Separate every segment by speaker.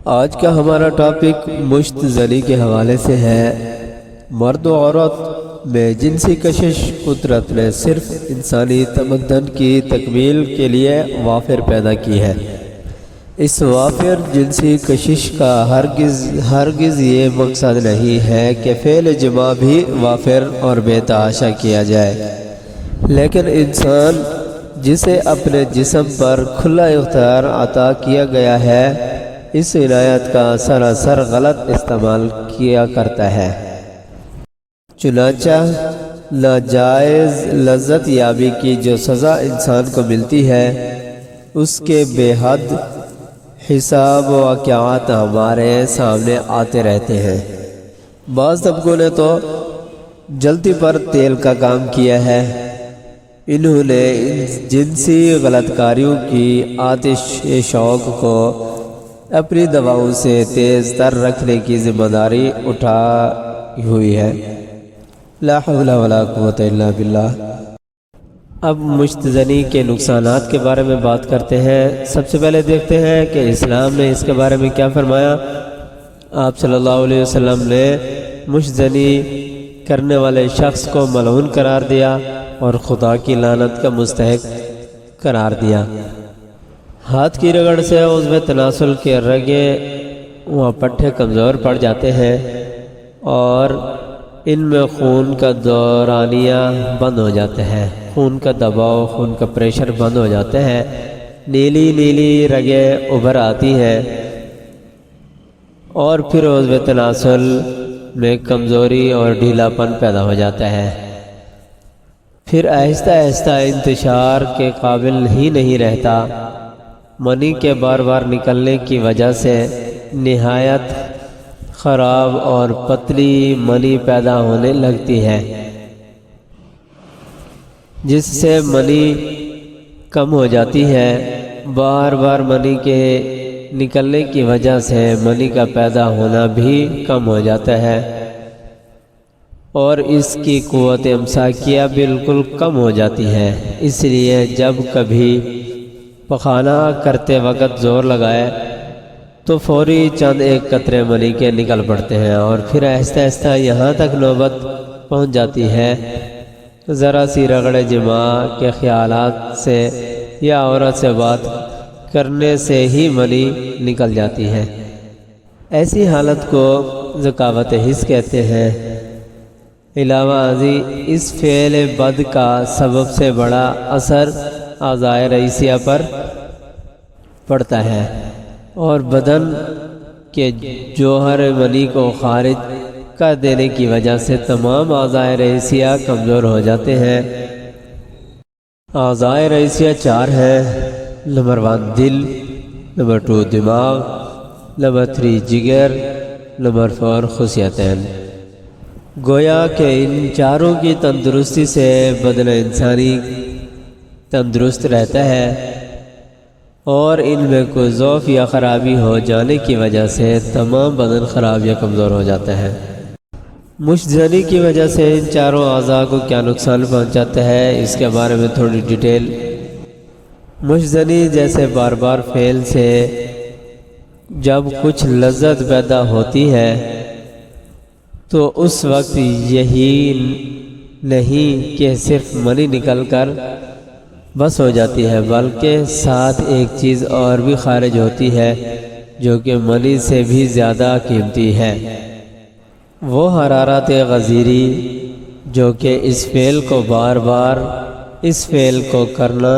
Speaker 1: آج کا ہمارا ٹاپک مشت زنی کے حوالے سے ہے۔ مرد و عورت میں جنسی کشش قدرت نے صرف انسانی تمدن کی تکمیل کے لیے وافر پیدا کی ہے۔ اس وافر جنسی کشش کا ہرگز یہ مقصد نہیں ہے کہ فعل جماع بھی وافر اور بے تحاشا کیا جائے، لیکن انسان جسے اپنے جسم پر کھلا اختیار عطا کیا گیا ہے، اس عنایت کا سراسر غلط استعمال کیا کرتا ہے۔ چنانچہ ناجائز لذت یابی کی جو سزا انسان کو ملتی ہے، اس کے بے حد حساب واقعات ہمارے سامنے آتے رہتے ہیں۔ بعض طبقوں نے تو جلتی پر تیل کا کام کیا ہے۔ انہوں نے جنسی غلط کاریوں کی آتش شوق کو اپنی دواؤں سے تیز تر رکھنے کی ذمہ داری اٹھائی ہوئی ہے۔ لا حول ولا قوت الا باللہ۔ اب مشت زنی کے نقصانات کے بارے میں بات کرتے ہیں۔ سب سے پہلے دیکھتے ہیں کہ اسلام نے اس کے بارے میں کیا فرمایا۔ آپ صلی اللہ علیہ وسلم نے مشت زنی کرنے والے شخص کو ملعون قرار دیا اور خدا کی لعنت کا مستحق قرار دیا۔ ہاتھ کی رگڑ سے عضو تناسل کے رگیں و پٹھے کمزور پڑ جاتے ہیں اور ان میں خون کا دورانیہ بند ہو جاتا ہے، خون کا دباؤ، خون کا پریشر بند ہو جاتا ہے، نیلی نیلی رگیں ابھر آتی ہیں اور پھر عضو تناسل میں کمزوری اور ڈھیلا پن پیدا ہو جاتا ہے۔ پھر آہستہ آہستہ انتشار کے قابل ہی نہیں رہتا۔ منی کے بار بار نکلنے کی وجہ سے نہایت خراب اور پتلی منی پیدا ہونے لگتی ہے، جس سے منی کم ہو جاتی ہے۔ بار بار منی کے نکلنے کی وجہ سے منی کا پیدا ہونا بھی کم ہو جاتا ہے اور اس کی قوت امساکیہ بالکل کم ہو جاتی ہے۔ اس لیے جب کبھی پخانہ کرتے وقت زور لگائے تو فوری چند ایک قطرے منی کے نکل پڑتے ہیں اور پھر آہستہ آہستہ یہاں تک نوبت پہنچ جاتی ہے ذرا سی رگڑ جماع کے خیالات سے یا عورت سے بات کرنے سے ہی منی نکل جاتی ہے۔ ایسی حالت کو ذکاوت حس کہتے ہیں۔ علاوہ ازیں اس فعل بد کا سبب سے بڑا اثر اعضائے رئیسیہ پر پڑتا ہے اور بدن کے جوہر منی کو خارج کر دینے کی وجہ سے تمام اعضائے رئیسیہ کمزور ہو جاتے ہیں۔ اعضائے رئیسیہ 4 ہیں۔ نمبر 1 دل، نمبر 2 دماغ، نمبر 3 جگر، نمبر 4 خصیتین۔ گویا کہ ان چاروں کی تندرستی سے بدن انسانی تندرست رہتا ہے اور ان میں کوئی ضعف یا خرابی ہو جانے کی وجہ سے تمام بدن خراب یا کمزور ہو جاتا ہے۔ مشت زنی کی وجہ سے ان چاروں اعضاء کو کیا نقصان پہنچاتا ہے، اس کے بارے میں تھوڑی ڈیٹیل۔ مشت زنی جیسے بار بار فعل سے جب کچھ لذت پیدا ہوتی ہے تو اس وقت یہی نہیں کہ صرف منی نکل کر بس ہو جاتی ہے، بلکہ ساتھ ایک چیز اور بھی خارج ہوتی ہے جو کہ منی سے بھی زیادہ قیمتی ہے۔ وہ حرارت غزیری جو کہ اس فعل کو بار بار اس فعل کو کرنا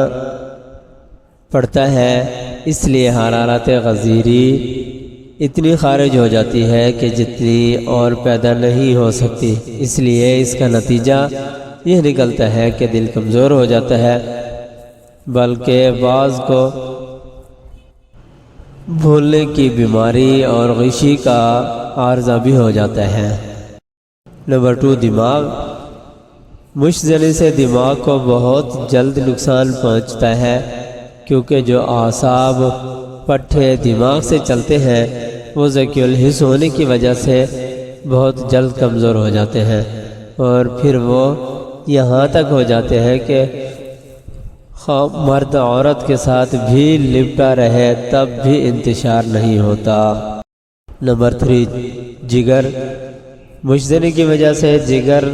Speaker 1: پڑتا ہے، اس لیے حرارت غزیری اتنی خارج ہو جاتی ہے کہ جتنی اور پیدا نہیں ہو سکتی۔ اس لیے اس کا نتیجہ یہ نکلتا ہے کہ دل کمزور ہو جاتا ہے، بلکہ بعض کو بھولنے کی بیماری اور غشی کا عارضہ بھی ہو جاتا ہے۔ نمبر 2 دماغ۔ مشت زنی سے دماغ کو بہت جلد نقصان پہنچتا ہے، کیونکہ جو اعصاب پٹھے دماغ سے چلتے ہیں وہ ذکی الحس ہونے کی وجہ سے بہت جلد کمزور ہو جاتے ہیں اور پھر وہ یہاں تک ہو جاتے ہیں کہ مرد عورت کے ساتھ بھی لپٹا رہے تب بھی انتشار نہیں ہوتا۔ نمبر 3 جگر۔ مشتری کی وجہ سے جگر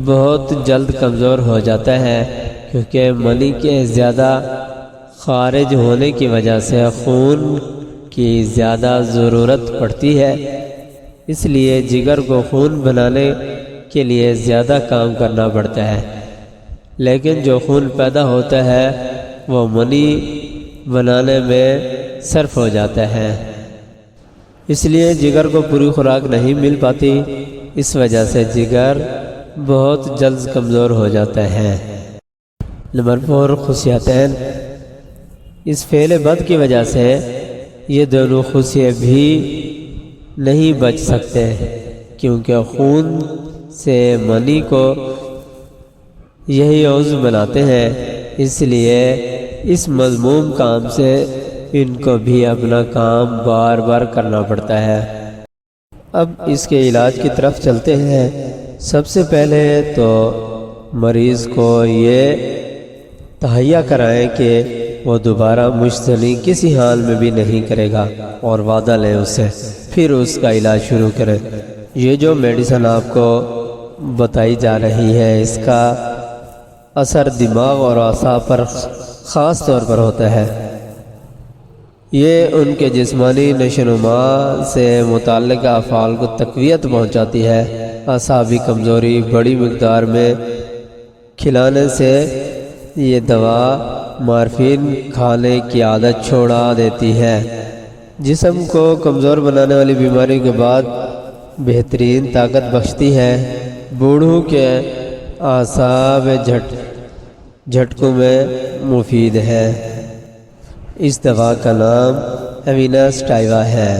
Speaker 1: بہت جلد کمزور ہو جاتا ہے، کیونکہ منی کے زیادہ خارج ہونے کی وجہ سے خون کی زیادہ ضرورت پڑتی ہے، اس لیے جگر کو خون بنانے کے لیے زیادہ کام کرنا پڑتا ہے، لیکن جو خون پیدا ہوتا ہے وہ منی بنانے میں صرف ہو جاتا ہے، اس لیے جگر کو پوری خوراک نہیں مل پاتی، اس وجہ سے جگر بہت جلد کمزور ہو جاتا ہے۔ نمبر 4 خصیتین۔ اس فعل بد کی وجہ سے یہ دونوں خصیے بھی نہیں بچ سکتے، کیونکہ خون سے منی کو یہی عضو بناتے ہیں، اس لیے اس مذموم کام سے ان کو بھی اپنا کام بار بار کرنا پڑتا ہے۔ اب اس کے علاج کی طرف چلتے ہیں۔ سب سے پہلے تو مریض کو یہ تہیہ کرائیں کہ وہ دوبارہ مشتری کسی حال میں بھی نہیں کرے گا، اور وعدہ لیں اس سے، پھر اس کا علاج شروع کریں۔ یہ جو میڈیسن آپ کو بتائی جا رہی ہے، اس کا اثر دماغ اور اعصاب پر خاص طور پر ہوتا ہے۔ یہ ان کے جسمانی نشوونما سے متعلق افعال کو تقویت پہنچاتی ہے۔ اعصابی کمزوری بڑی مقدار میں کھلانے سے یہ دوا مارفین کھانے کی عادت چھوڑا دیتی ہے۔ جسم کو کمزور بنانے والی بیماری کے بعد بہترین طاقت بخشتی ہے۔ بوڑھوں کے اعصاب جھٹکوں میں مفید ہے۔ اس دوا کا نام ایویناسٹائوا ہے۔